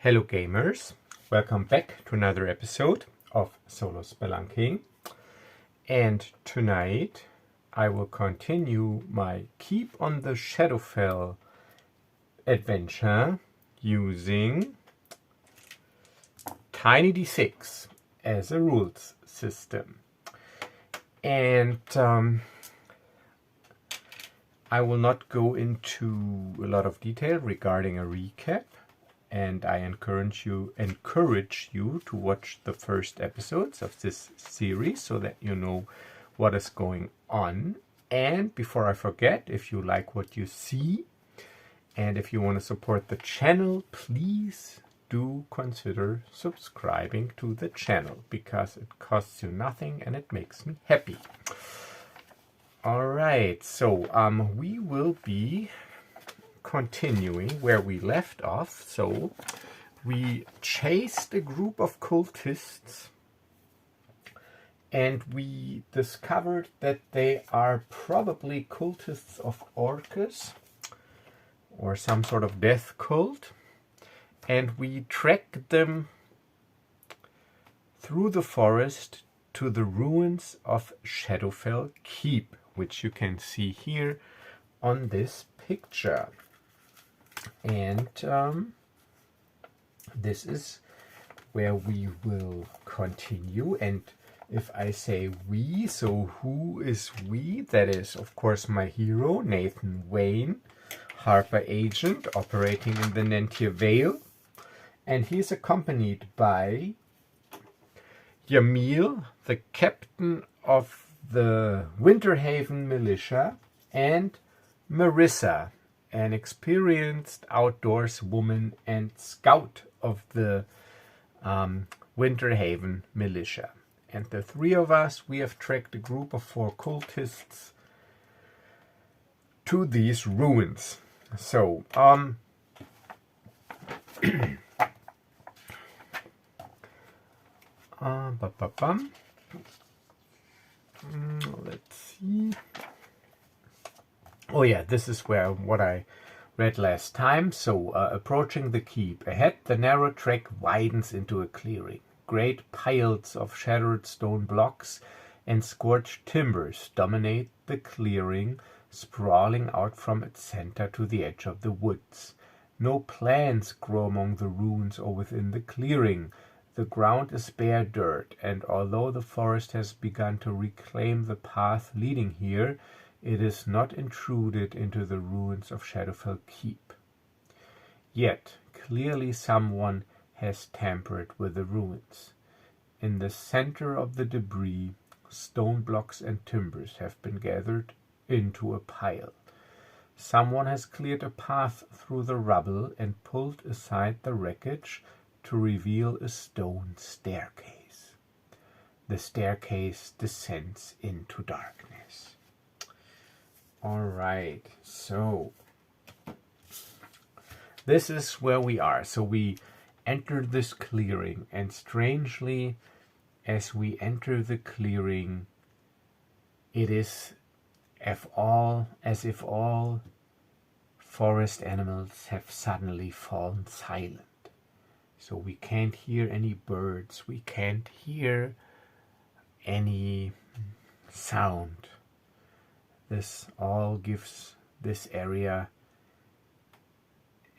Hello gamers, welcome back to another episode of Solo Spelunking, and tonight I will continue my Keep on the Shadowfell adventure using Tiny D6 as a rules system. And I will not go into a lot of detail regarding a recap, and I encourage you to watch the first episodes of this series so that you know what is going on. And before I forget, if you like what you see and if you want to support the channel, please do consider subscribing to the channel because it costs you nothing and it makes me happy. Alright, so we will be continuing where we left off. So we chased a group of cultists and we discovered that they are probably cultists of Orcus or some sort of death cult, and we tracked them through the forest to the ruins of Shadowfell Keep, which you can see here on this picture. And this is where we will continue. And if I say we, so who is we? That is, of course, my hero, Nathan Wayne, Harper agent, operating in the Nentir Vale. And he's accompanied by Yamil, the captain of the Winterhaven militia, and Marissa, an experienced outdoors woman and scout of the Winterhaven militia. And the three of us, we have tracked a group of 4 cultists to these ruins. So, let's see. Oh yeah, this is what I read last time. So, approaching the keep. Ahead, the narrow track widens into a clearing. Great piles of shattered stone blocks and scorched timbers dominate the clearing, sprawling out from its center to the edge of the woods. No plants grow among the ruins or within the clearing. The ground is bare dirt, and although the forest has begun to reclaim the path leading here, it is not intruded into the ruins of Shadowfell Keep. Yet, clearly someone has tampered with the ruins. In the center of the debris, stone blocks and timbers have been gathered into a pile. Someone has cleared a path through the rubble and pulled aside the wreckage to reveal a stone staircase. The staircase descends into darkness. Alright, so this is where we are. So we entered this clearing, and strangely, as we enter the clearing, it is as if all forest animals have suddenly fallen silent. So we can't hear any birds, we can't hear any sound. This all gives this area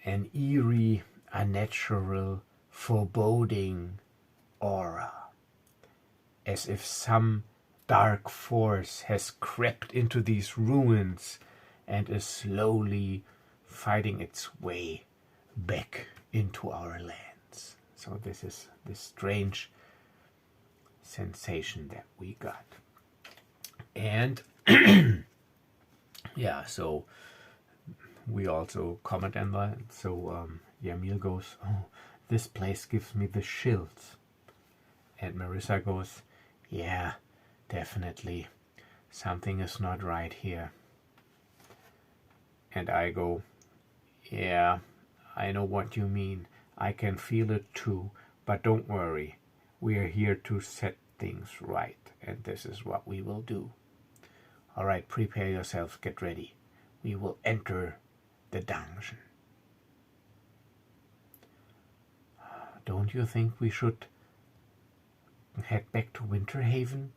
an eerie, unnatural, foreboding aura, as if some dark force has crept into these ruins and is slowly fighting its way back into our lands. So this is this strange sensation that we got. And yeah, so we also comment on that. So Yamil goes, "Oh, this place gives me the chills." And Marissa goes, "Yeah, definitely. Something is not right here." And I go, "Yeah, I know what you mean. I can feel it too. But don't worry. We are here to set things right. And this is what we will do. All right, prepare yourselves. Get ready. We will enter the dungeon." don't you think we should head back to Winterhaven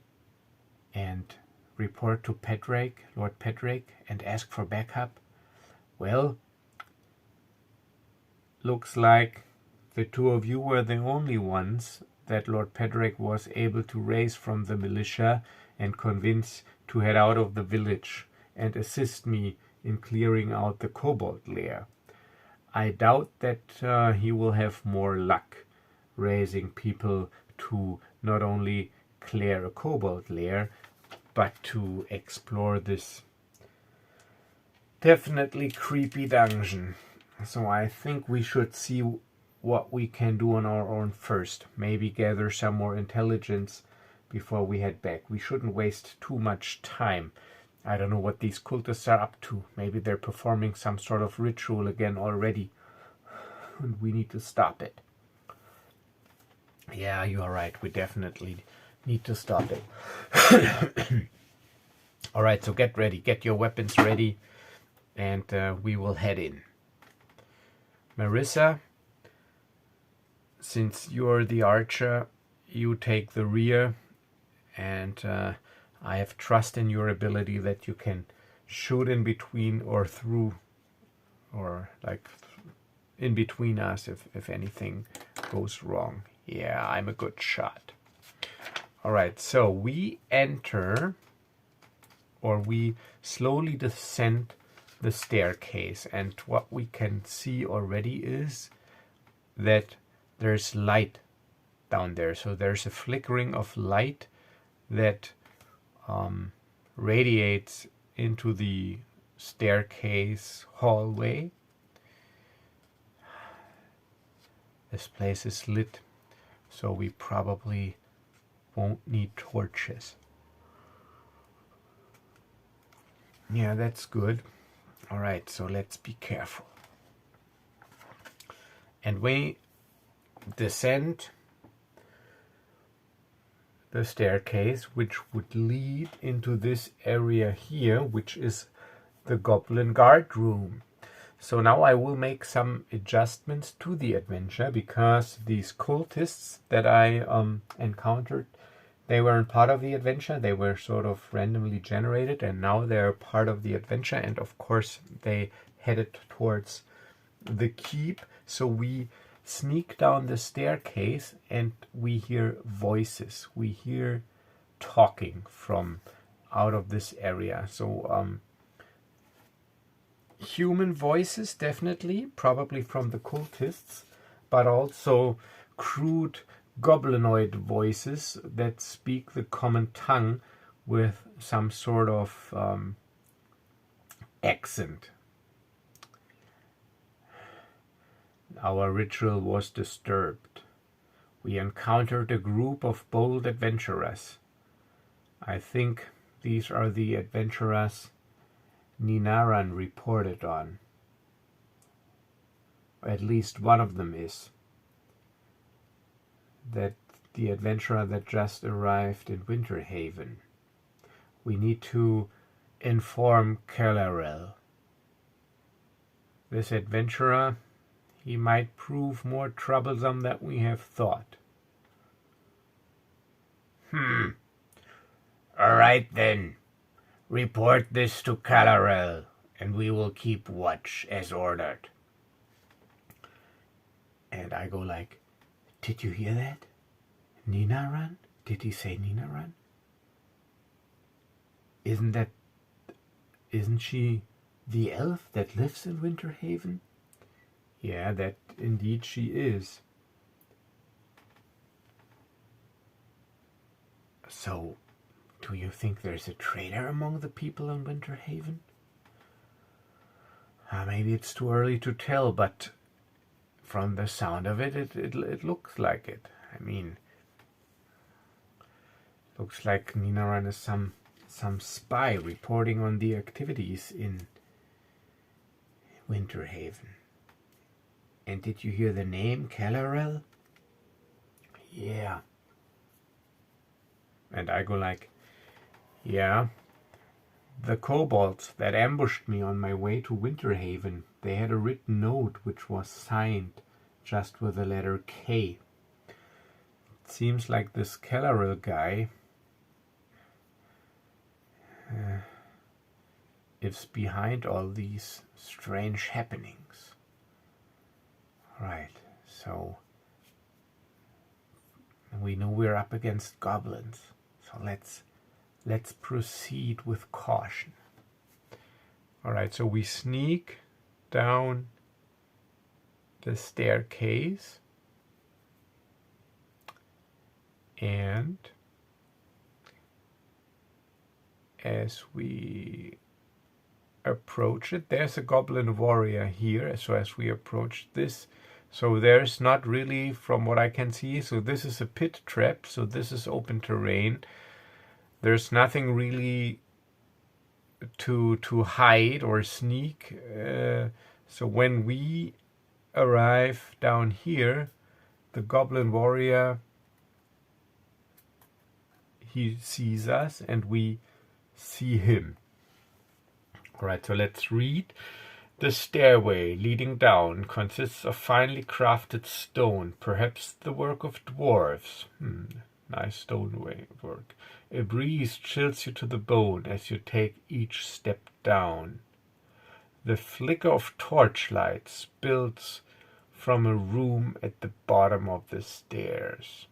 and report to Pedrake, Lord Pedrake, and ask for backup? Well, looks like the two of you were the only ones that Lord Pedrake was able to raise from the militia and convince to head out of the village and assist me in clearing out the kobold lair. I doubt that he will have more luck raising people to not only clear a kobold lair, but to explore this definitely creepy dungeon. So I think we should see what we can do on our own first. Maybe gather some more intelligence before we head back. We shouldn't waste too much time. I don't know what these cultists are up to. Maybe they're performing some sort of ritual again already. And we need to stop it. Yeah, you are right. We definitely need to stop it. Alright, so get ready. Get your weapons ready. And we will head in. Marissa, since you're the archer, you take the rear. And I have trust in your ability that you can shoot in between or through, or like in between us if anything goes wrong. Yeah, I'm a good shot. Alright, so we enter, or we slowly descend the staircase, and what we can see already is that there's light down there. So there's a flickering of light that radiates into the staircase hallway. This place is lit, so we probably won't need torches. Yeah, that's good. Alright, so let's be careful. And we descend the staircase, which would lead into this area here, which is the Goblin Guard Room. So now I will make some adjustments to the adventure, because these cultists that I encountered, they weren't part of the adventure. They were sort of randomly generated, and now they're part of the adventure. And of course, they headed towards the keep. So we sneak down the staircase, and we hear voices. We hear talking from out of this area. So human voices, definitely, probably from the cultists, but also crude goblinoid voices that speak the common tongue with some sort of accent. Our ritual was disturbed. We encountered a group of bold adventurers. I think these are the adventurers Ninaran reported on. At least one of them is. That the adventurer that just arrived in Winterhaven. We need to inform Kellarel. This adventurer, he might prove more troublesome than we have thought. Alright then. Report this to Kellarel, and we will keep watch as ordered. And I go like, did you hear that? Ninaran? Did he say Ninaran? Isn't she the elf that lives in Winterhaven? Yeah, that indeed she is. So, do you think there's a traitor among the people in Winterhaven? Maybe it's too early to tell, but from the sound of it, it looks like it. I mean, looks like Ninaran is some spy reporting on the activities in Winterhaven. And did you hear the name, Kellarel? Yeah. And I go like, yeah. The kobolds that ambushed me on my way to Winterhaven, they had a written note which was signed just with the letter K. It seems like this Kelleril guy is behind all these strange happenings. Right, so we know we're up against goblins, so let's proceed with caution. All right, so we sneak down the staircase, and as we approach it, there's a goblin warrior here. So as we approach this, so there's not really, from what I can see, so this is a pit trap, so this is open terrain. There's nothing really to hide or sneak. So when we arrive down here, the goblin warrior, he sees us and we see him. All right, so let's read. The stairway leading down consists of finely crafted stone, perhaps the work of dwarves. Nice stone work. A breeze chills you to the bone as you take each step down. The flicker of torchlight spills from a room at the bottom of the stairs.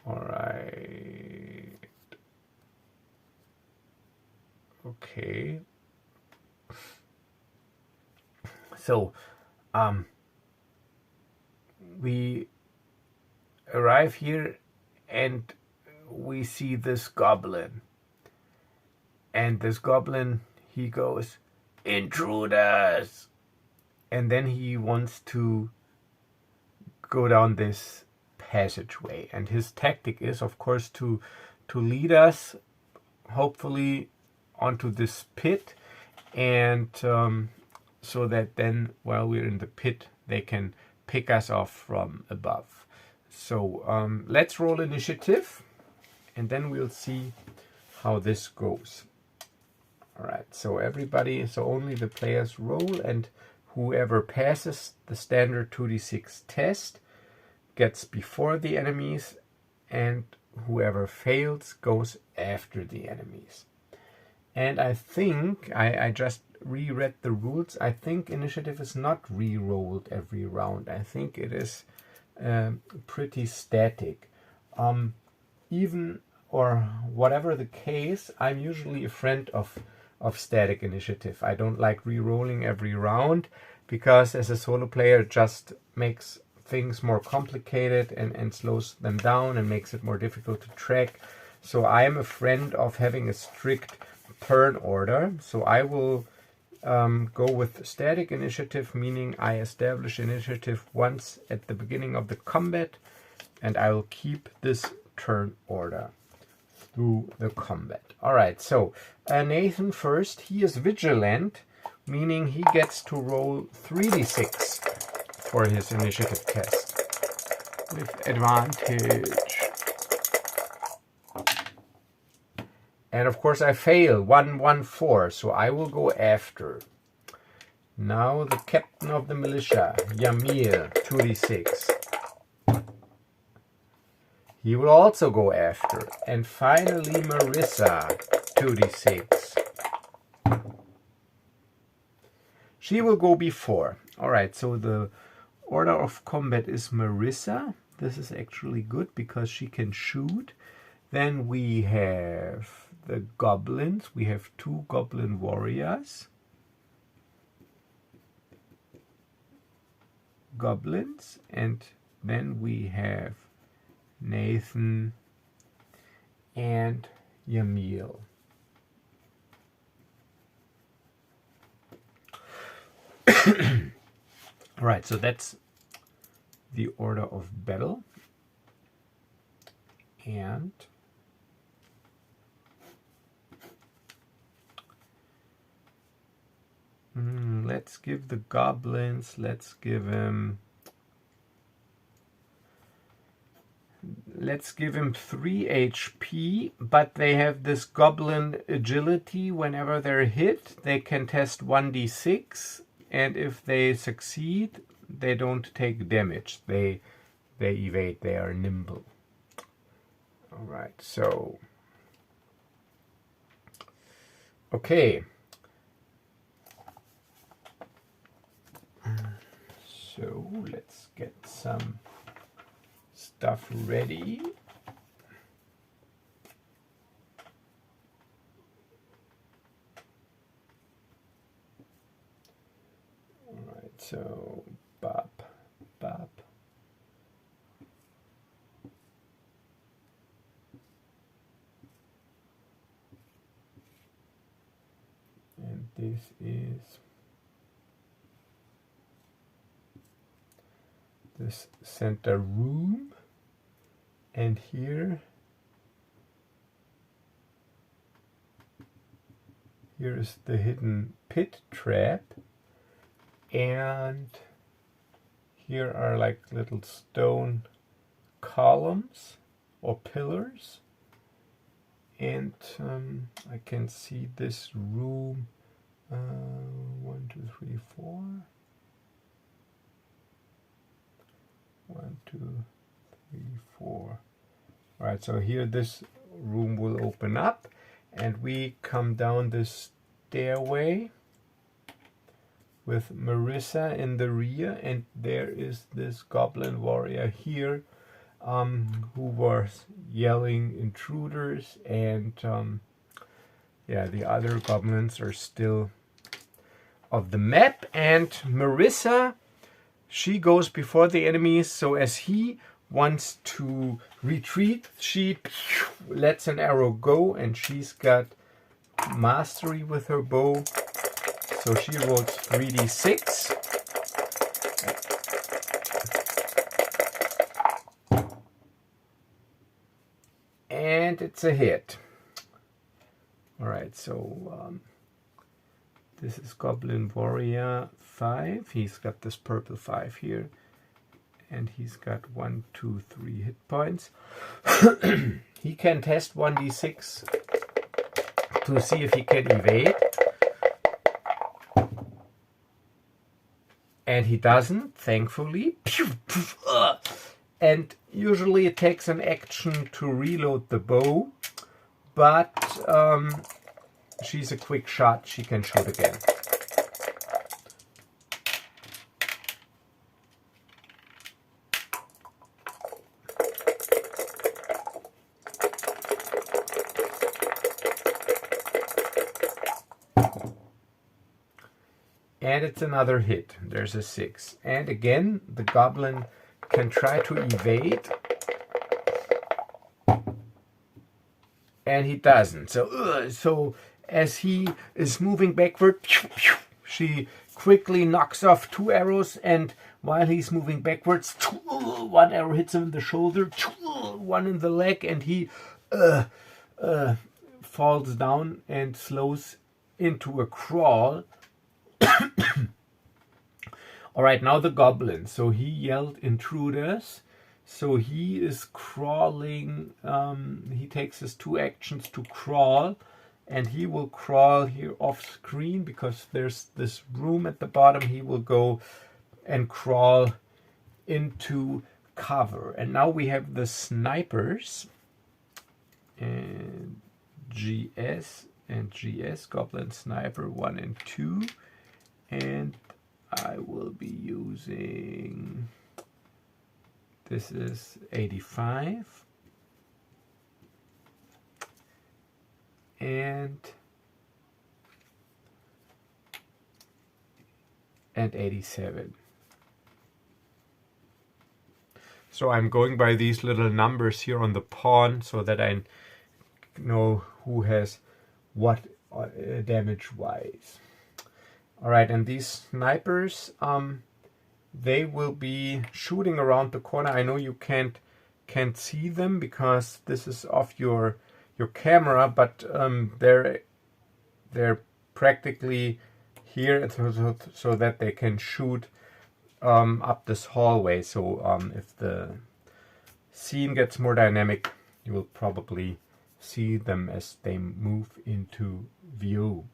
All right. Okay. So, we arrive here and we see this goblin. And this goblin, he goes, "Intruders!" And then he wants to go down this passageway. And his tactic is, of course, to lead us, hopefully, onto this pit. And so that then, while we're in the pit, they can pick us off from above. So let's roll initiative, and then we'll see how this goes. All right, so everybody, so only the players roll, and whoever passes the standard 2d6 test gets before the enemies, and whoever fails goes after the enemies. And I think, I just reread the rules, I think initiative is not re-rolled every round. I think it is pretty static. Even, or whatever the case, I'm usually a friend of static initiative. I don't like re-rolling every round, because as a solo player it just makes things more complicated and slows them down and makes it more difficult to track. So I am a friend of having a strict turn order. So I will go with static initiative, meaning I establish initiative once at the beginning of the combat, and I will keep this turn order through the combat. All right, so Nathan first. He is vigilant, meaning he gets to roll 3d6 for his initiative test with advantage. And of course I fail, 1-1-4, so I will go after. Now the captain of the militia, Yamir, 2d6. He will also go after. And finally Marissa, 2d6. She will go before. Alright, so the order of combat is Marissa. This is actually good because she can shoot. Then we have the goblins. We have 2 goblin warriors. Goblins. And then we have Nathan and Yamil. All right, so that's the order of battle. And let's give the goblins, let's give him 3 HP, but they have this goblin agility. Whenever they're hit, they can test 1d6, and if they succeed, they don't take damage. They evade. They are nimble. All right, so okay. So let's get some stuff ready. All right, so bop, bop. And this is this center room, and here is the hidden pit trap, and here are like little stone columns or pillars, and I can see this room 1, 2, 3, 4. 1, 2, 3, 4. All right, so here this room will open up, and we come down this stairway with Marissa in the rear, and there is this goblin warrior here who was yelling intruders, and yeah, the other goblins are still of the map, and Marissa, she goes before the enemies, so as he wants to retreat, she lets an arrow go, and she's got mastery with her bow, so she rolls 3d6. And it's a hit. Alright, so this is Goblin Warrior 5. He's got this purple 5 here. And he's got 1, 2, 3 hit points. He can test 1d6 to see if he can evade. And he doesn't, thankfully. And usually it takes an action to reload the bow. But she's a quick shot. She can shoot again. And it's another hit. There's a 6. And again, the goblin can try to evade. And he doesn't. So as he is moving backward, she quickly knocks off 2 arrows. And while he's moving backwards, 1 arrow hits him in the shoulder, 1 in the leg, and he falls down and slows into a crawl. Alright, now the goblin. So he yelled intruders. So he is crawling. He takes his 2 actions to crawl. And he will crawl here off screen because there's this room at the bottom. He will go and crawl into cover. And now we have the snipers. And GS and GS, Goblin Sniper 1 and 2. And I will be using, this is 85 and 87. So I'm going by these little numbers here on the pawn so that I know who has what damage wise. Alright, and these snipers, they will be shooting around the corner. I know you can't see them because this is off your camera, but they're practically here so that they can shoot up this hallway. So if the scene gets more dynamic, you will probably see them as they move into view.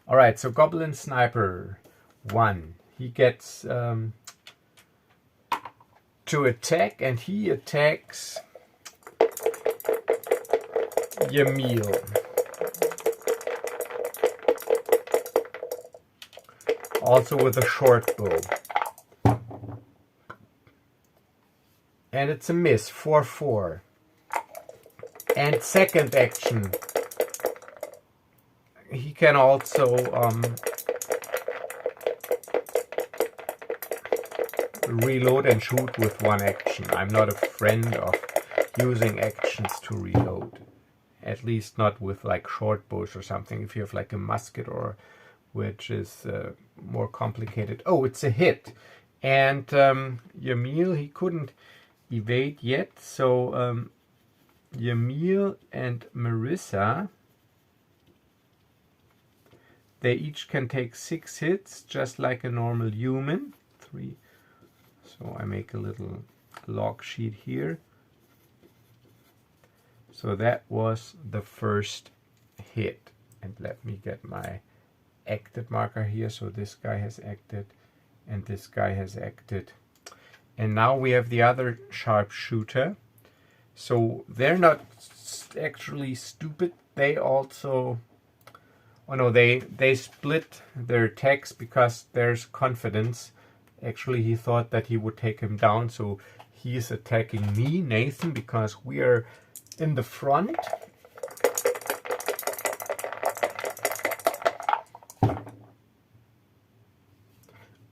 Alright, so Goblin Sniper 1 he gets to attack, and he attacks Yamil. Also with a short bow. And it's a miss, 4-4. And second action, he can also reload and shoot with one action. I'm not a friend of using actions to reload. At least not with like short bows or something. If you have like a musket, or which is more complicated. Oh, it's a hit. And Yamil, he couldn't evade yet. So Yamil and Marissa, they each can take 6 hits, just like a normal human. 3. So I make a little log sheet here. So that was the first hit. And let me get my acted marker here. So this guy has acted, and this guy has acted. And now we have the other sharpshooter. So they're not actually stupid. They also, oh no, they split their attacks because there's confidence. Actually, he thought that he would take him down, so he's attacking me, Nathan, because we are in the front.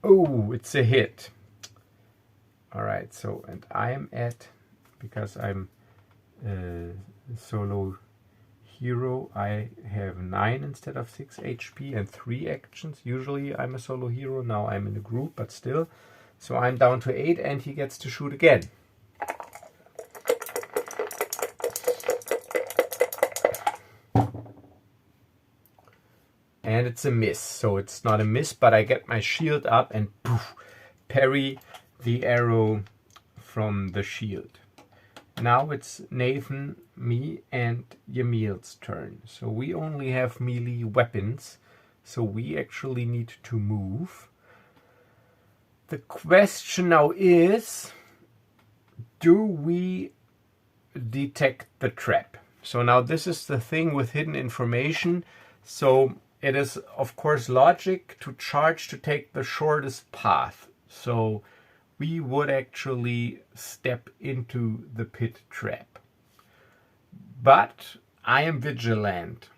Oh, it's a hit. All right, so, and I'm at, because I'm a solo hero, I have 9 instead of 6 HP and 3 actions. Usually I'm a solo hero, now I'm in a group, but still. So I'm down to 8, and he gets to shoot again. And it's a miss. So it's not a miss, but I get my shield up and poof, parry the arrow from the shield. Now it's Nathan, me, and Yamil's turn. So we only have melee weapons, so we actually need to move. The question now is, do we detect the trap? So now this is the thing with hidden information. So it is, of course, logic to charge to take the shortest path. So we would actually step into the pit trap. But I am vigilant,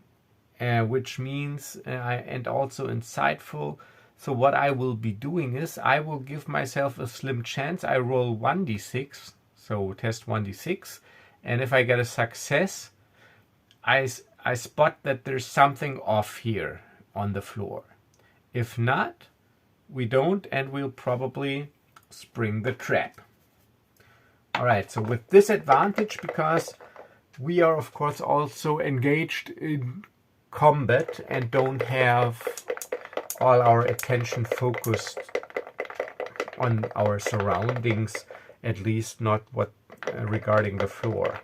which means, and also insightful. So what I will be doing is, I will give myself a slim chance. I roll 1d6, so test 1d6. And if I get a success, I spot that there's something off here on the floor. If not, we don't, and we'll probably spring the trap. All right, so with this advantage, because we are of course also engaged in combat and don't have all our attention focused on our surroundings, at least not what regarding the floor.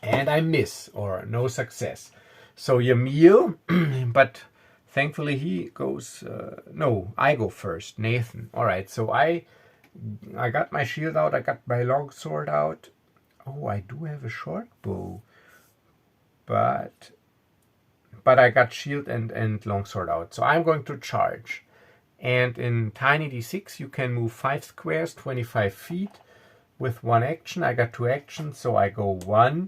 And I miss, or no success. So Yamil, but thankfully he goes, no, I go first, Nathan. All right, so I got my shield out, I got my long sword out. Oh, I do have a short bow, but I got shield and long sword out. So I'm going to charge. And in Tiny D6, you can move 5 squares, 25 feet with one action. I got 2 actions, so I go 1,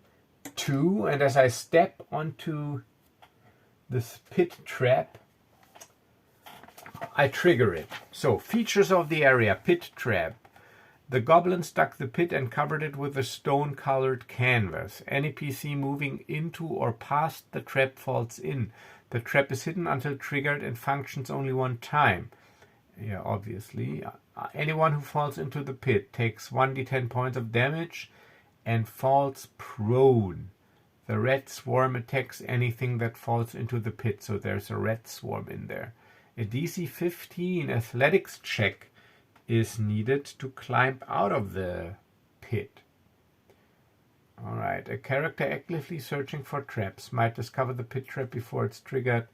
2, and as I step onto this pit trap, I trigger it. So, features of the area, pit trap. The goblins dug the pit and covered it with a stone-colored canvas. Any PC moving into or past the trap falls in. The trap is hidden until triggered and functions only one time. Yeah, obviously. Anyone who falls into the pit takes 1d10 points of damage and falls prone. The red swarm attacks anything that falls into the pit, so there's a red swarm in there. A DC 15 athletics check is needed to climb out of the pit. Alright, a character actively searching for traps might discover the pit trap before it's triggered.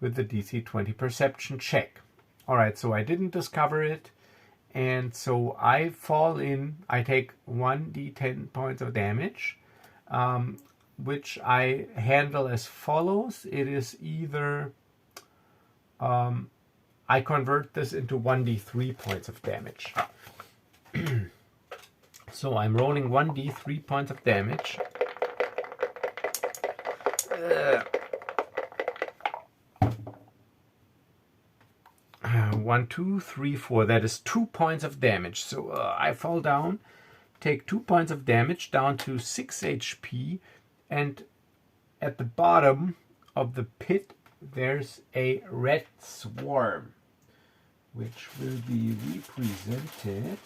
with the DC 20 perception check. Alright, so I didn't discover it, and so I fall in. I take 1d10 points of damage, which I handle as follows. It is either I convert this into 1d3 points of damage. So I'm rolling 1d3 points of damage. 1, 2, 3, 4. That is 2 points of damage. So I fall down, take 2 points of damage, down to 6 HP, and at the bottom of the pit there's a red swarm, which will be represented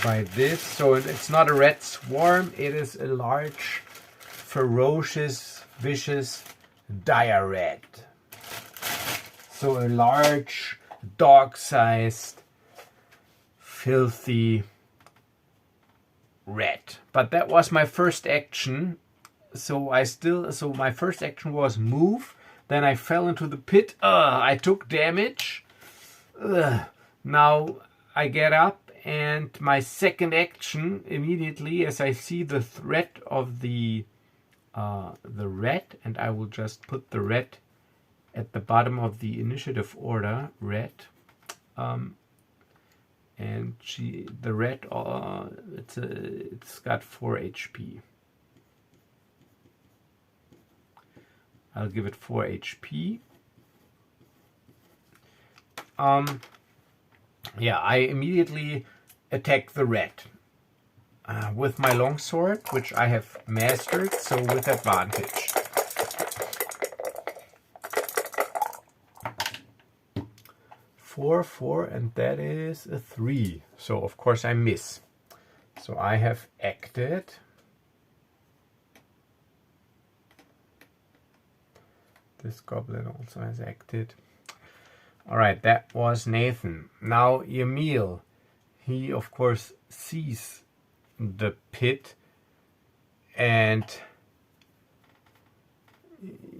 by this. So it's not a red swarm, it is a large, ferocious, vicious dire red. So a large, dog-sized, filthy rat. But that was my first action. So my first action was move. Then I fell into the pit. I took damage. Now I get up, and my second action immediately, as I see the threat of the rat, and I will just put the rat at the bottom of the initiative order, red, and the red, it's got 4 HP. I'll give it 4 HP. Yeah, I immediately attack the red with my longsword, which I have mastered, so with advantage. 4, 4, and that is a 3. So of course I miss. So I have acted. This goblin also has acted. Alright, that was Nathan. Now Emil, he of course sees the pit, and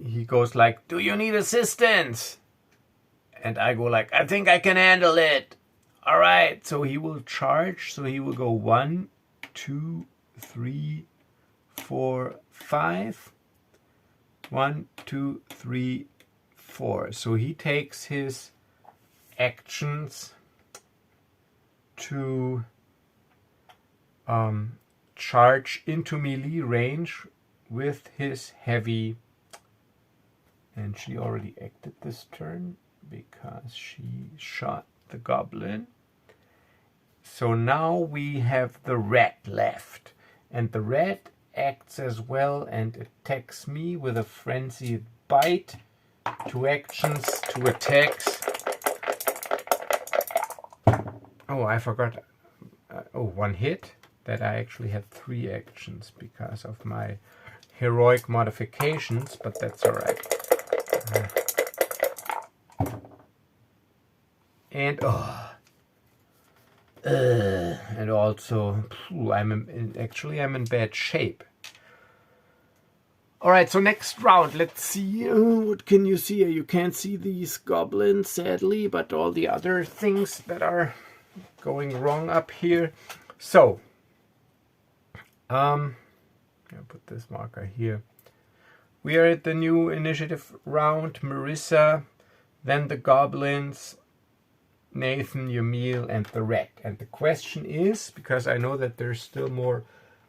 he goes like, "Do you need assistance?" And I go like, "I think I can handle it." All right, so he will charge. So he will go 1, 2, 3, 4, 5. 1, 2, 3, 4. So he takes his actions to charge into melee range with his heavy. And she already acted this turn, because she shot the goblin. So now we have the rat left, and the rat acts as well and attacks me with a frenzied bite. 2 actions, 2 attacks. Oh, I forgot. 1 hit. That I actually had 3 actions because of my heroic modifications, but that's alright. And and also I'm in bad shape. All right, so next round, let's see. What can you see? You can't see these goblins, sadly, but all the other things that are going wrong up here. So I'll put this marker here. We are at the new initiative round. Marissa, then the goblins, Nathan, Yamil, and the rat. And the question is, because I know that there's still more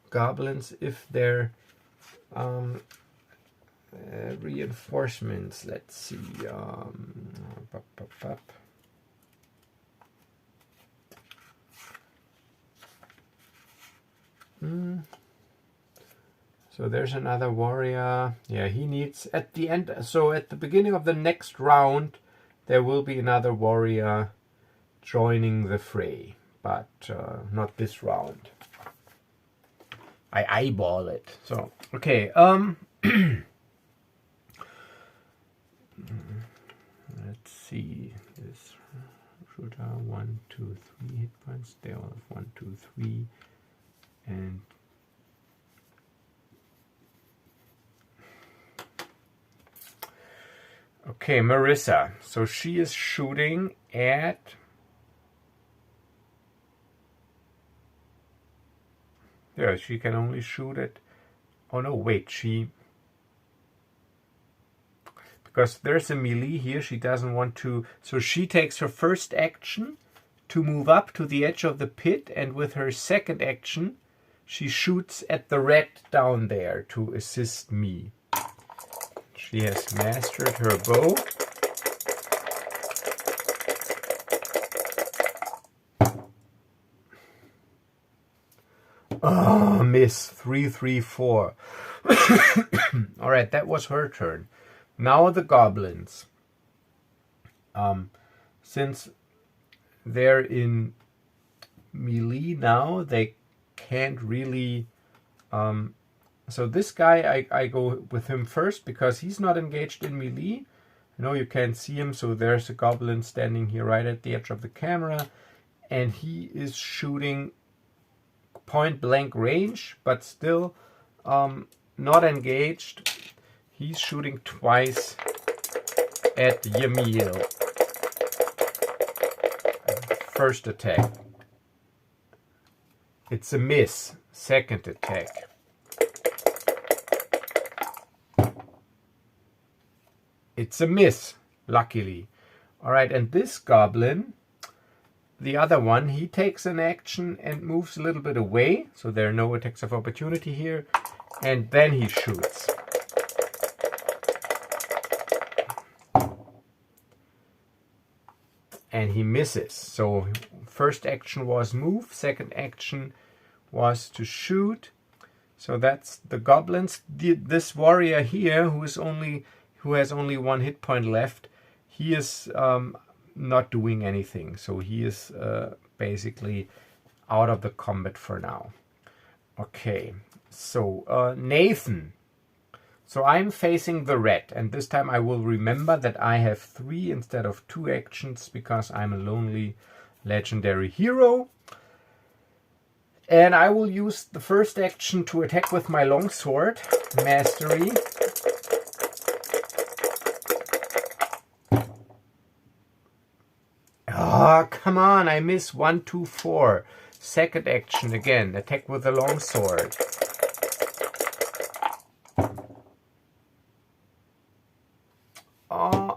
goblins, if they're reinforcements. Let's see. So there's another warrior. Yeah, he needs at the end. So at the beginning of the next round, there will be another warrior joining the fray, but not this round. I eyeball it. So okay. Let's see. This shooter 1, 2, 3 hit points. They all have 1, 2, 3, and Okay, Marissa. So she is shooting at... Yeah, she can only shoot at... Oh no, wait, she... Because there's a melee here, she doesn't want to... So she takes her first action to move up to the edge of the pit, and with her second action, she shoots at the red down there to assist me. She has mastered her bow. Oh, miss. 3, 3, 4. Alright, that was her turn. Now the goblins. Since they're in melee now, they can't really... so this guy, I go with him first because he's not engaged in melee. I know you can't see him, so there's a goblin standing here right at the edge of the camera. And he is shooting point blank range, but still not engaged. He's shooting twice at Yamil. First attack. It's a miss. Second attack. It's a miss, luckily. Alright, and this goblin, the other one, he takes an action and moves a little bit away. So there are no attacks of opportunity here. And then he shoots. And he misses. So first action was move. Second action was to shoot. So that's the goblins. This warrior here, who has only 1 hit point left, he is not doing anything. So he is basically out of the combat for now. Okay, so Nathan. So I'm facing the red, and this time I will remember that I have 3 instead of 2 actions because I'm a lonely legendary hero. And I will use the first action to attack with my longsword, mastery. Ah, come on, I miss 1, 2, 4. Second action again, attack with the longsword.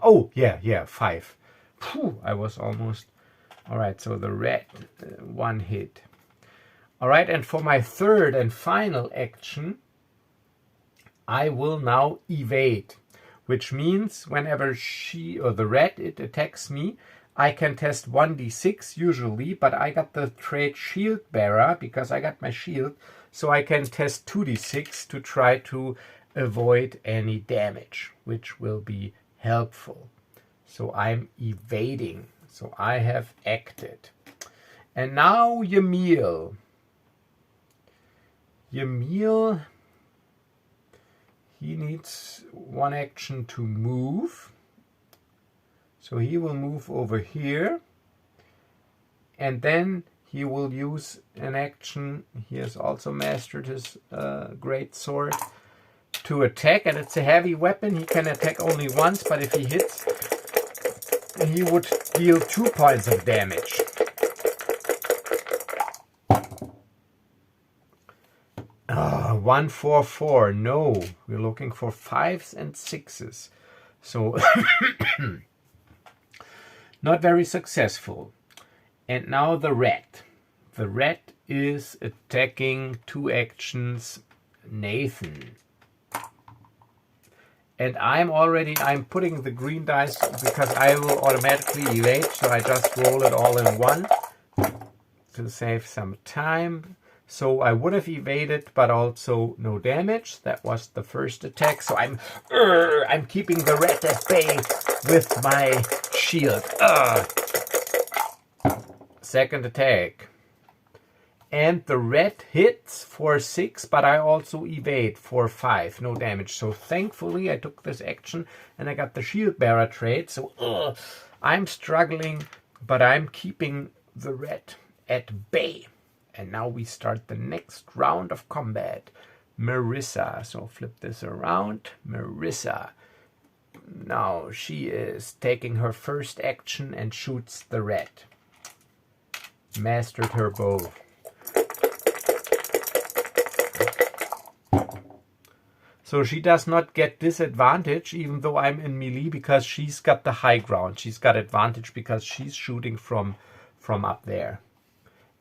Oh, yeah, 5. Phew, I was almost... Alright, so the red, 1 hit. Alright, and for my third and final action, I will now evade. Which means whenever she, or the red, it attacks me, I can test 1d6 usually, but I got the trait Shield Bearer because I got my shield, so I can test 2d6 to try to avoid any damage, which will be helpful. So I'm evading. So I have acted. And now Yamil. Yamil, he needs 1 action to move. So he will move over here. And then he will use an action. He has also mastered his great sword to attack, and it's a heavy weapon. He can attack only once, but if he hits, he would deal 2 points of damage. Ah, 1, 4, 4. No, we're looking for 5s and 6s. So not very successful. And now the red. The red is attacking 2 actions Nathan. And I'm putting the green dice because I will automatically evade, so I just roll it all in one to save some time. So I would have evaded, but also no damage. That was the first attack. So I'm keeping the red at bay with my shield. Second attack. And the red hits for 6, but I also evade for 5. No damage. So thankfully I took this action and I got the Shield Bearer trait. So I'm struggling, but I'm keeping the red at bay. And now we start the next round of combat. Marissa. So flip this around. Marissa. Now she is taking her first action and shoots the red. Mastered her bow. So she does not get disadvantage even though I'm in melee because she's got the high ground. She's got advantage because she's shooting from up there.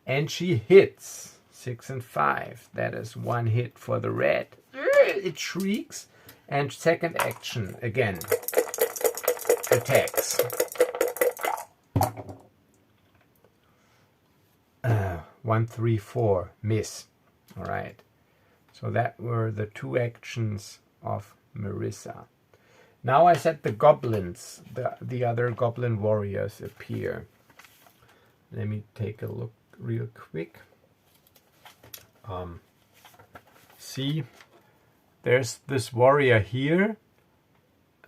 And she hits 6 and 5. That is one hit for the red. It shrieks. And second action again. Attacks. 1, 3, 4. Miss. Alright. So that were the two actions of Marissa. Now I said the goblins, the other goblin warriors appear. Let me take a look real quick. See, there's this warrior here.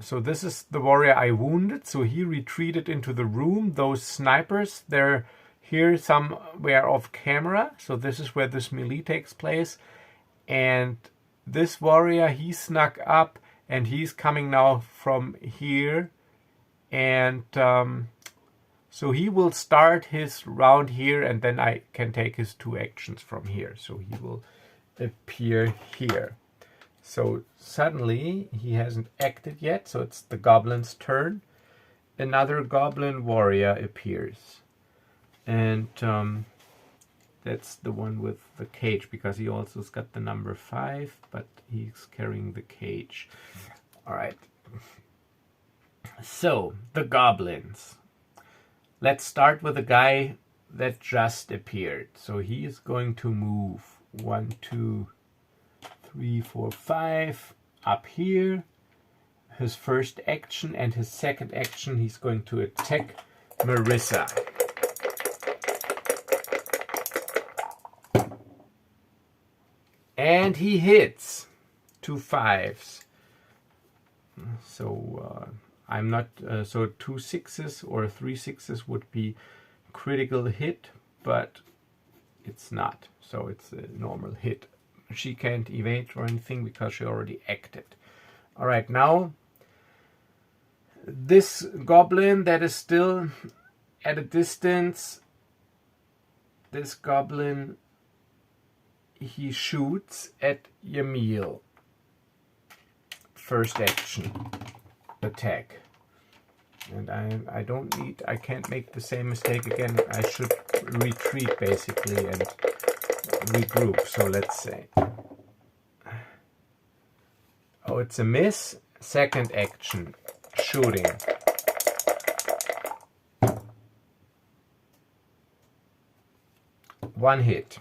So this is the warrior I wounded. So he retreated into the room. Those snipers, they're here somewhere off camera. So this is where this melee takes place. And this warrior, he snuck up and he's coming now from here. And so he will start his round here and then I can take his two actions from here. So he will appear here. So suddenly he hasn't acted yet. So it's the goblin's turn. Another goblin warrior appears. And that's the one with the cage, because he also has got the number 5, but he's carrying the cage. All right. So, the goblins. Let's start with the guy that just appeared. So he is going to move 1, 2, 3, 4, 5 up here. His first action and his second action, he's going to attack Marissa. And he hits 2 5s. So I'm not. So 2 6s or 3 6s would be critical hit, but it's not. So it's a normal hit. She can't evade or anything because she already acted. All right, now this goblin that is still at a distance. This goblin. He shoots at Yamil. First action. Attack. And I can't make the same mistake again. I should retreat basically and regroup. So let's say. Oh, it's a miss. Second action. Shooting. One hit.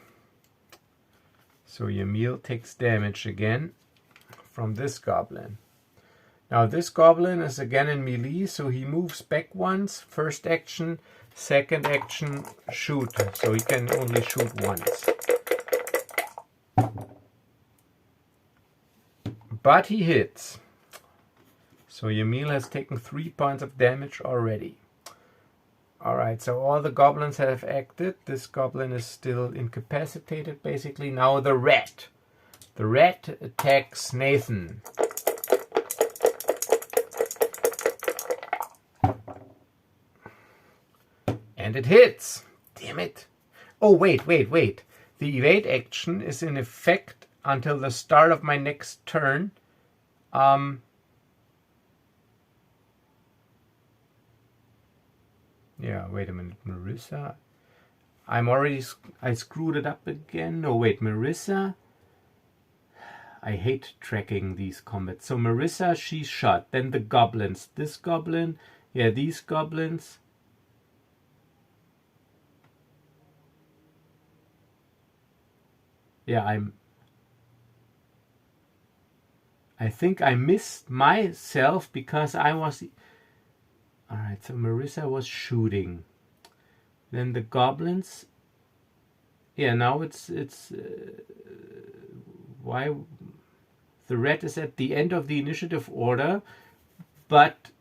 So Yamil takes damage again from this goblin. Now this goblin is again in melee, so he moves back once. First action, second action, shoot. So he can only shoot once. But he hits. So Yamil has taken 3 points of damage already. Alright, so all the goblins have acted. This goblin is still incapacitated, basically. Now the rat. The rat attacks Nathan. And it hits. Damn it. Oh, wait. The evade action is in effect until the start of my next turn. Yeah, wait a minute, Marissa. I screwed it up again. No, wait, Marissa. I hate tracking these combats. So Marissa, she's shot. Then the goblins. This goblin. Yeah, these goblins. Yeah, I think I missed myself because I was... Alright, so Marissa was shooting. Then the goblins. Yeah, now it's why the red is at the end of the initiative order, but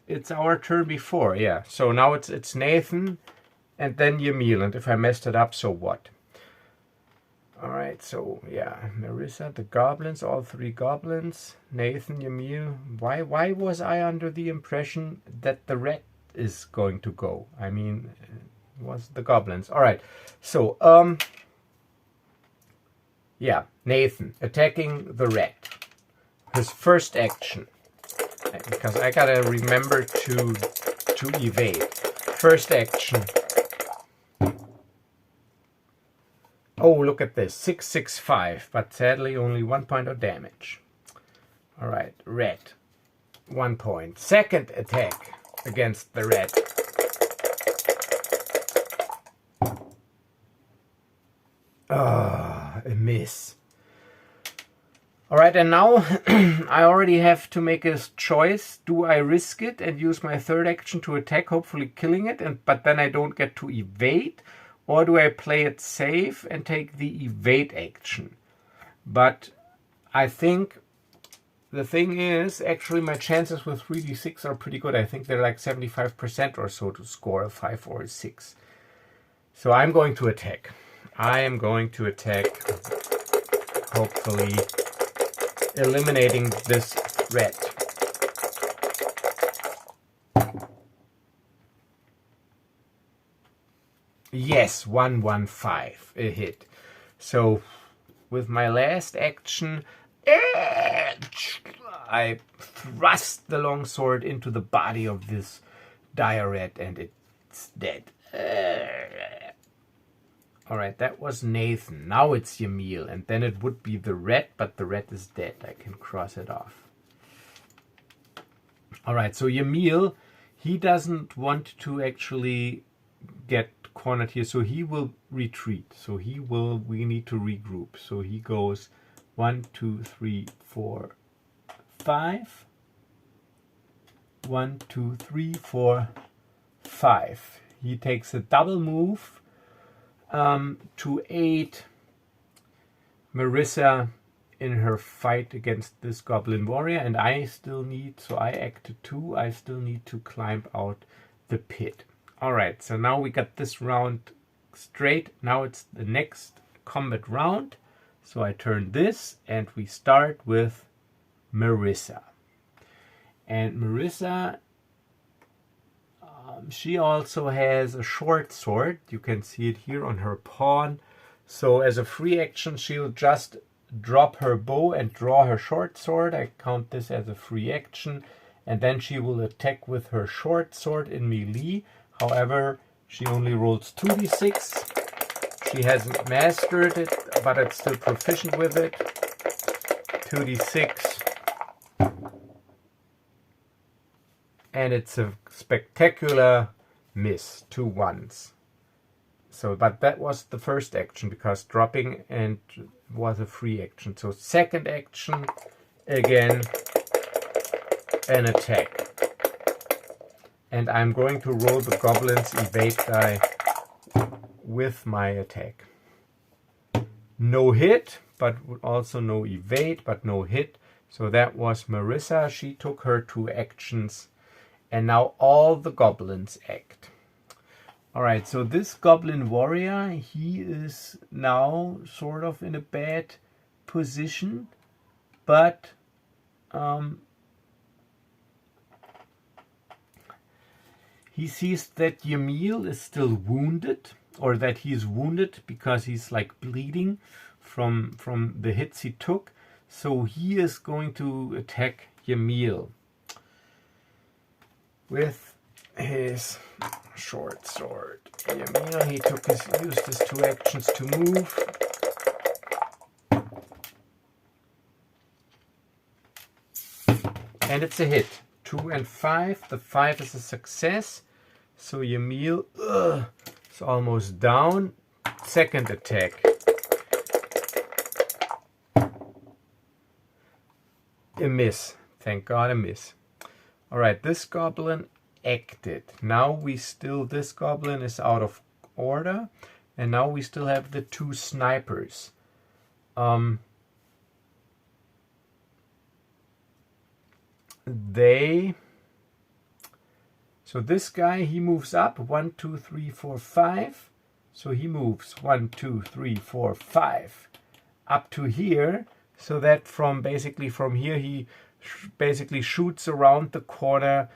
it's our turn before. Yeah, so now it's Nathan and then Yamil, and if I messed it up, so what? Alright, so yeah, Marissa, the goblins, all three goblins, Nathan, Yamil. Why was I under the impression that the red is going to go? I mean, it was the goblins. Alright, so, yeah, Nathan, attacking the red. His first action, because I gotta remember to evade. First action. Oh, look at this, 665, but sadly only 1 point of damage. All right, red, 1 point. Second attack against the red. Ah, a miss. All right, and now I already have to make a choice. Do I risk it and use my third action to attack, hopefully killing it, but then I don't get to evade? Or do I play it safe and take the evade action? But I think the thing is, actually my chances with 3d6 are pretty good. I think they're like 75% or so to score a 5 or a 6. So I'm going to attack. I am going to attack, hopefully eliminating this red. Yes, 115, a hit. So with my last action, I thrust the longsword into the body of this dire red and it's dead. Alright, that was Nathan. Now it's Yamil, and then it would be the red, but the red is dead. I can cross it off. Alright, so Yamil, he doesn't want to actually get cornered here, so he will retreat. So we need to regroup. So he goes 1, 2, 3, 4, 5. 1, 2, 3, 4, 5. He takes a double move to aid Marissa in her fight against this goblin warrior, and I still need, so I acted 2, I still need to climb out the pit. Alright, so now we got this round straight. Now it's the next combat round. So I turn this and we start with Marissa. And Marissa, she also has a short sword. You can see it here on her pawn. So as a free action, she'll just drop her bow and draw her short sword. I count this as a free action. And then she will attack with her short sword in melee. However, she only rolls 2d6. She hasn't mastered it, but it's still proficient with it. 2d6. And it's a spectacular miss, 2 1s. So, but that was the first action because dropping and was a free action. So second action, again, an attack. And I'm going to roll the goblin's evade die with my attack. No hit, but also no evade, but no hit. So that was Marissa. She took her 2 actions. And now all the goblins act. Alright, so this goblin warrior, he is now sort of in a bad position. But he sees that Yamil is still wounded, or that he's wounded because he's like bleeding from the hits he took. So he is going to attack Yamil with his short sword. Yamil, he used his 2 actions to move. And it's a hit. 2 and 5. The 5 is a success. So Yamil is almost down. Second attack. A miss. Thank God, a miss. Alright, this goblin acted. Now this goblin is out of order. And now we still have the 2 snipers. So this guy, he moves up 1, 2, 3, 4, 5. So he moves 1, 2, 3, 4, 5 up to here, so that from here he basically shoots around the corner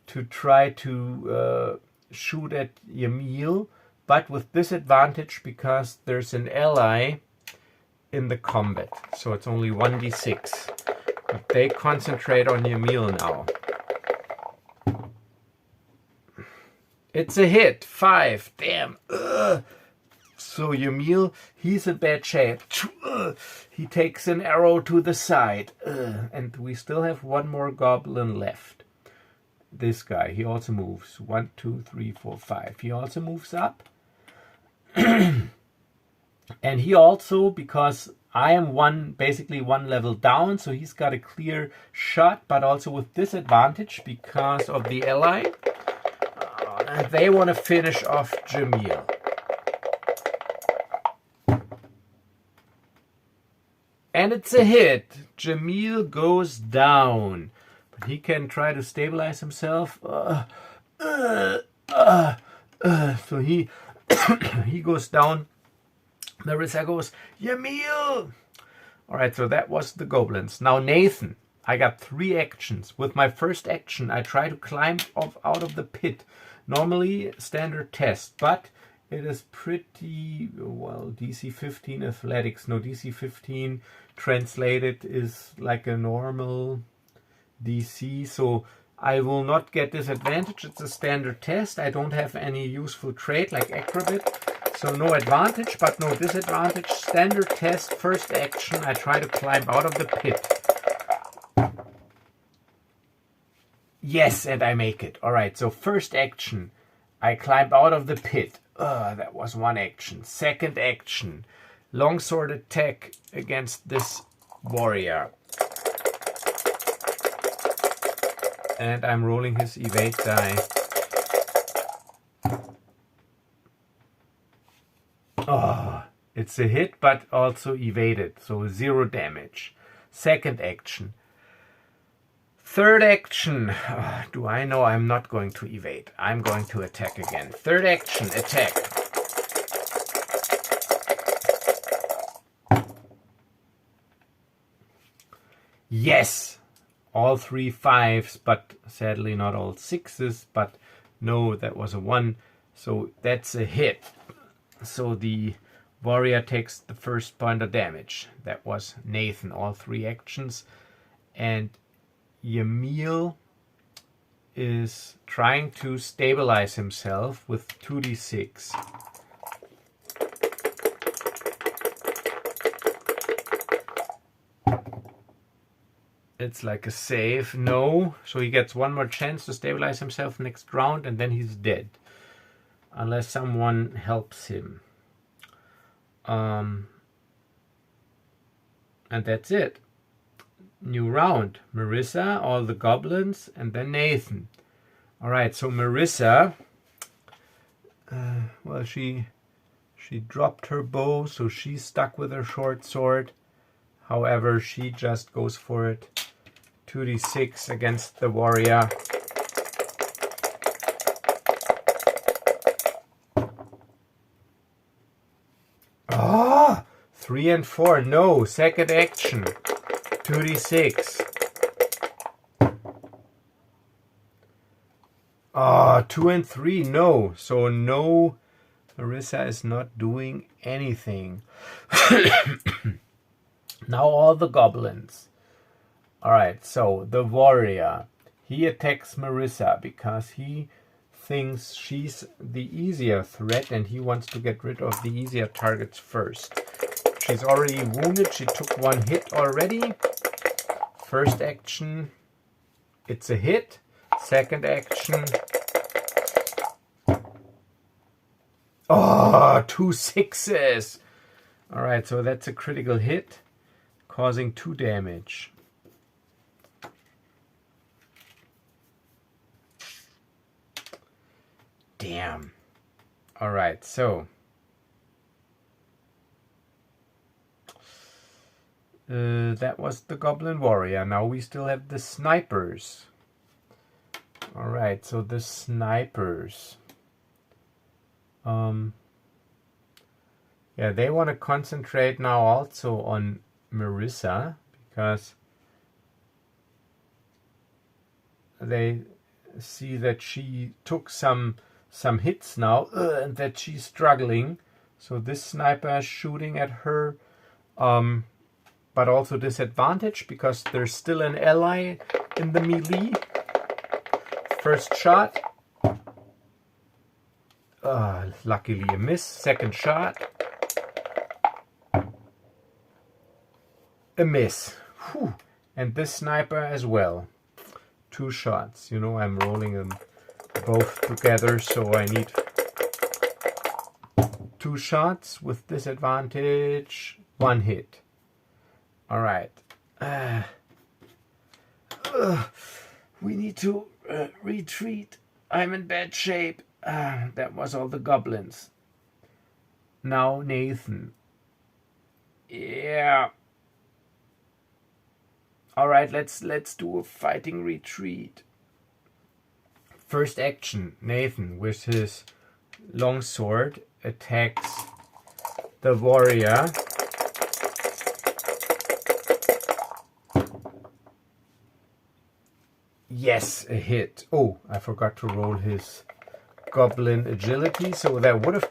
to try to shoot at Yamil, but with disadvantage because there's an ally in the combat. So it's only 1d6. But they concentrate on Yamil now. It's a hit. 5. Damn. Ugh. So Yamil, he's in bad shape. He takes an arrow to the side. And we still have one more goblin left. This guy, he also moves. 1, 2, 3, 4, 5. He also moves up. And he also, because I am basically one level down, so he's got a clear shot, but also with disadvantage because of the ally. And they want to finish off Jamil. And it's a hit. Jamil goes down. But he can try to stabilize himself. So he he goes down. Marissa goes, Yamil! Alright, so that was the goblins. Now Nathan. I got 3 actions. With my first action, I try to climb out of the pit. Normally, standard test, but it is pretty, well, DC 15 athletics. No, DC 15 translated is like a normal DC, so I will not get disadvantage. It's a standard test. I don't have any useful trait like acrobat, so no advantage, but no disadvantage. Standard test, first action, I try to climb out of the pit. Yes, and I make it. Alright, so first action, I climb out of the pit. That was one action. Second action, longsword attack against this warrior. And I'm rolling his evade die. Oh, it's a hit, but also evaded, so 0 damage. Second action. Third action. Do I know I'm not going to evade? I'm going to attack again. Third action, attack. Yes! All 3 5s, but sadly not all 6s. But no, that was a 1. So that's a hit. So the warrior takes the first point of damage. That was Nathan, all 3 actions. And Yamil is trying to stabilize himself with 2d6. It's like a save. No. So he gets one more chance to stabilize himself next round, and then he's dead. Unless someone helps him. And that's it. New round. Marissa, all the goblins, and then Nathan. Alright, so Marissa, well, she dropped her bow, so she's stuck with her short sword. However, she just goes for it. 2d6 against the warrior. Ah! 3 and 4. No. Second action. 2d6. Ah, 2 and 3. No. So no. Marissa is not doing anything. Now all the goblins. Alright, so the warrior. He attacks Marissa because he thinks she's the easier threat and he wants to get rid of the easier targets first. She's already wounded. She took 1 hit already. First action, it's a hit. Second action. Oh, 2 6s. Alright, so that's a critical hit, causing 2 damage. Damn. Alright, so that was the goblin warrior. Now we still have the snipers. Alright, so the snipers. Yeah, they want to concentrate now also on Marissa because they see that she took some hits now and that she's struggling. So this sniper is shooting at her, but also disadvantage because there's still an ally in the melee. First shot. Luckily a miss. Second shot. A miss. Whew. And this sniper as well. 2 shots. You know, I'm rolling them both together, so I need 2 shots with disadvantage. 1 hit. Alright. We need to retreat. I'm in bad shape. That was all the goblins. Now Nathan. Yeah. Alright, let's do a fighting retreat. First action, Nathan with his longsword attacks the warrior. Yes, a hit. Oh, I forgot to roll his goblin agility, so that would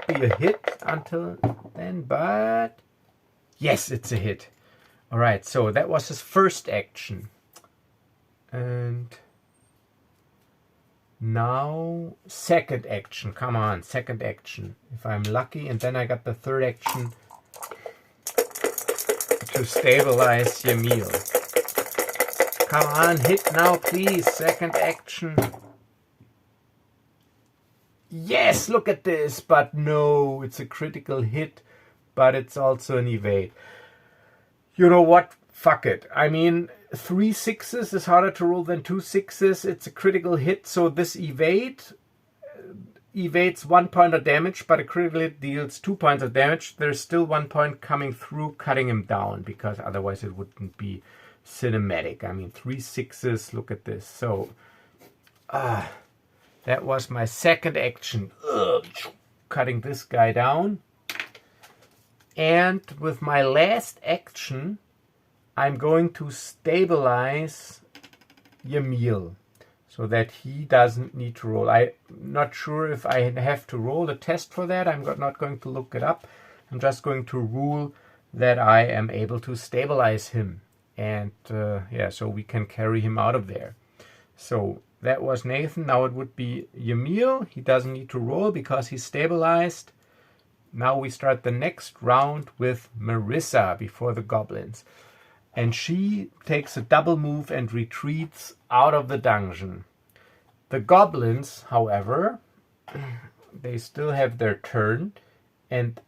be a hit until then, but yes, it's a hit. All right, so that was his first action. And now second action. Come on, second action. If I'm lucky, and then I got the third action to stabilize Yamil. Come on, hit now, please. Second action. Yes, look at this, but no, it's a critical hit, but it's also an evade. You know what? Fuck it. I mean, 3 6s is harder to roll than 2 6s. It's a critical hit, so this evades 1 point of damage, but a critical hit deals 2 points of damage. There's still 1 point coming through, cutting him down, because otherwise it wouldn't be cinematic. I mean, 3 6s, look at this. So, that was my second action. Cutting this guy down. And with my last action, I'm going to stabilize Yamil so that he doesn't need to roll. I'm not sure if I have to roll a test for that. I'm not going to look it up. I'm just going to rule that I am able to stabilize him. And yeah, so we can carry him out of there. So that was Nathan. Now it would be Yamil. He doesn't need to roll because he's stabilized. Now we start the next round with Marissa before the goblins. And she takes a double move and retreats out of the dungeon. The goblins, however, they still have their turn. And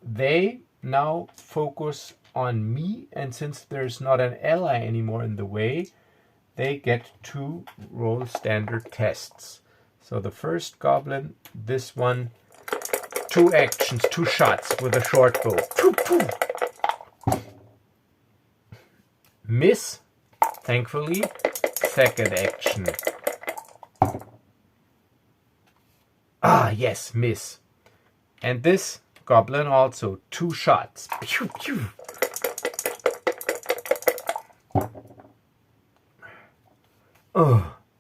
they now focus on me. And since there's not an ally anymore in the way, they get to roll standard tests. So the first goblin, this one, 2 actions, 2 shots with a short bow. Miss, thankfully. Second action. Yes, miss. And this goblin also, 2 shots.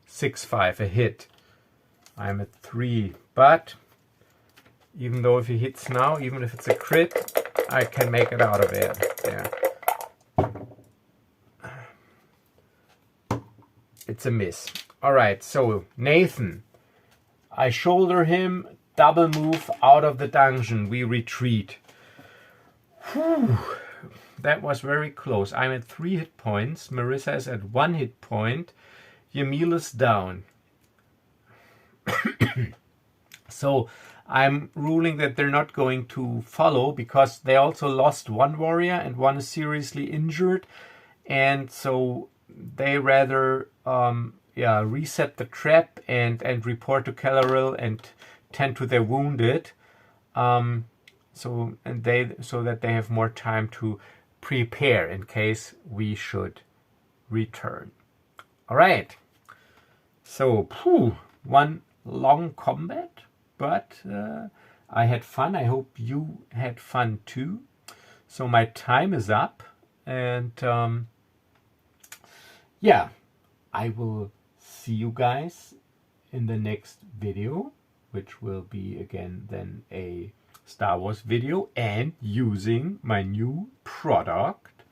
6-5, a hit. I'm at 3, but even though if he hits now, even if it's a crit, I can make it out of it. Yeah. It's a miss. Alright, so Nathan. I shoulder him, double move out of the dungeon. We retreat. Whew. That was very close. I'm at 3 hit points. Marissa is at 1 hit point. Yamil is down. So I'm ruling that they're not going to follow because they also lost 1 warrior and 1 is seriously injured. And so they rather reset the trap and report to Caloril and tend to their wounded. So that they have more time to prepare in case we should return. All right. So, 1 long combat, but I had fun. I hope you had fun too. So my time is up, and yeah, I will see you guys in the next video, which will be again then a Star Wars video and using my new product,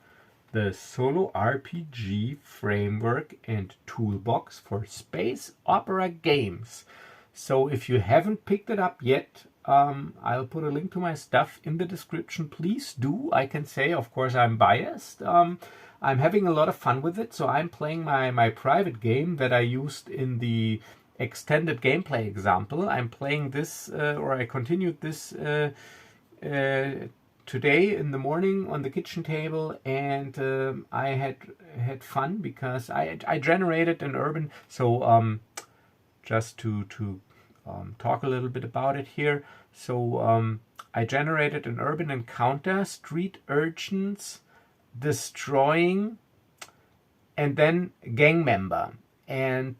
the Solo RPG framework and toolbox for space opera games. So if you haven't picked it up yet, I'll put a link to my stuff in the description. Please do. I can say, of course, I'm biased. I'm having a lot of fun with it. So I'm playing my private game that I used in the extended gameplay example. I'm playing this, or I continued this today in the morning on the kitchen table, and I had fun because I generated an urban. So just to talk a little bit about it here. So I generated an urban encounter, street urchins destroying, and then gang member. And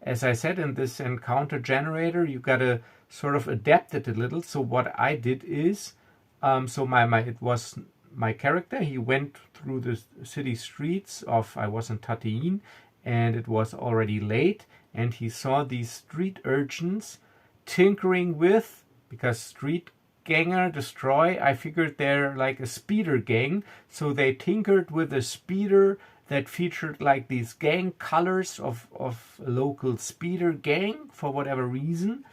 as I said, in this encounter generator, you gotta sort of adapt it a little. So what I did is, so it was my character. He went through the city streets of, I was in Tatooine, and it was already late, and he saw these street urchins tinkering with, because street ganger destroy, I figured they're like a speeder gang, so they tinkered with a speeder that featured like these gang colors of a local speeder gang for whatever reason.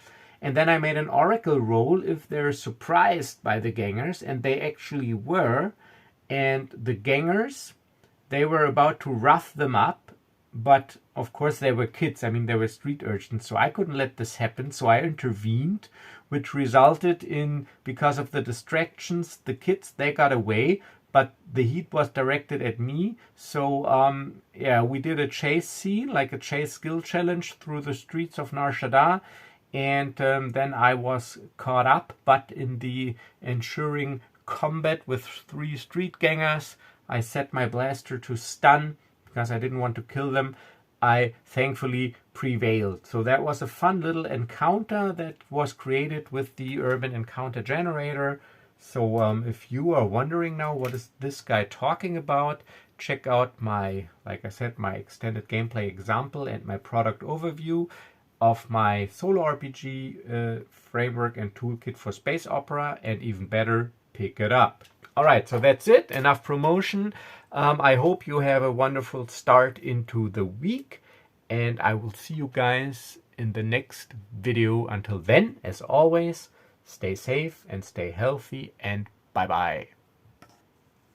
And then I made an oracle roll if they're surprised by the gangers, and they actually were. And the gangers, they were about to rough them up, but of course they were kids. I mean, they were street urchins, so I couldn't let this happen. So I intervened, which resulted in, because of the distractions, the kids, they got away, but the heat was directed at me. So yeah, we did a chase scene, like a chase skill challenge through the streets of Nar Shaddaa. And then I was caught up, but in the ensuing combat with 3 street gangers, I set my blaster to stun because I didn't want to kill them. I thankfully prevailed. So that was a fun little encounter that was created with the Urban Encounter Generator. So if you are wondering now what is this guy talking about, check out my, like I said, my extended gameplay example and my product overview of my solo RPG framework and toolkit for space opera, and even better, pick it up. All right, so that's it. Enough promotion. I hope you have a wonderful start into the week, and I will see you guys in the next video. Until then, as always, stay safe and stay healthy, and bye-bye.